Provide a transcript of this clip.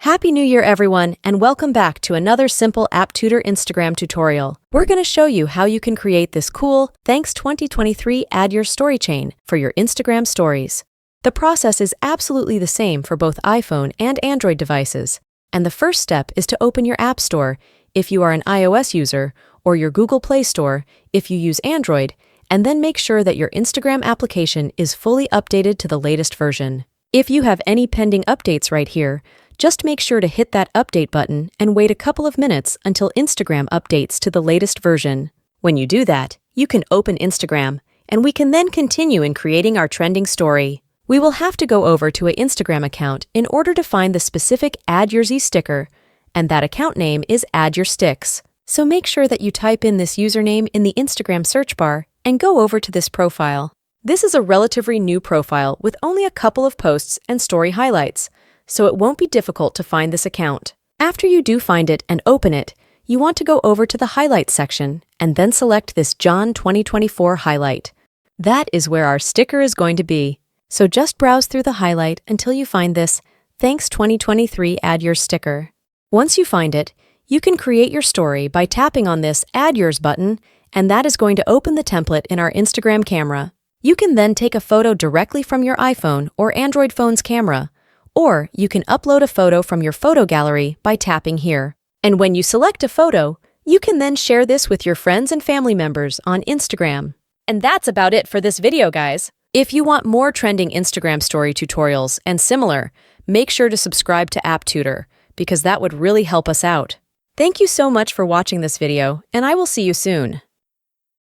Happy New Year, everyone, and welcome back to another simple App Tutor Instagram tutorial. We're going to show you how you can create this cool Thanks 2023 Add Your Story chain for your Instagram stories. The process is absolutely the same for both iPhone and Android devices. And the first step is to open your App Store if you are an iOS user, or your Google Play Store if you use Android, and then make sure that your Instagram application is fully updated to the latest version. If you have any pending updates right here, just make sure to hit that update button and wait a couple of minutes until Instagram updates to the latest version. When you do that, you can open Instagram, and we can then continue in creating our trending story. We will have to go over to an Instagram account in order to find the specific Add Your Z sticker, and that account name is Add Your Sticks. So make sure that you type in this username in the Instagram search bar and go over to this profile. This is a relatively new profile with only a couple of posts and story highlights, so it won't be difficult to find this account. After you do find it and open it, you want to go over to the Highlights section and then select this John 2024 highlight. That is where our sticker is going to be. So just browse through the highlight until you find this Thanks 2023 Add Your sticker. Once you find it, you can create your story by tapping on this Add Yours button, and that is going to open the template in our Instagram camera. You can then take a photo directly from your iPhone or Android phone's camera, or you can upload a photo from your photo gallery by tapping here. And when you select a photo, you can then share this with your friends and family members on Instagram. And that's about it for this video, guys. If you want more trending Instagram story tutorials and similar, make sure to subscribe to App Tutor, because that would really help us out. Thank you so much for watching this video, and I will see you soon.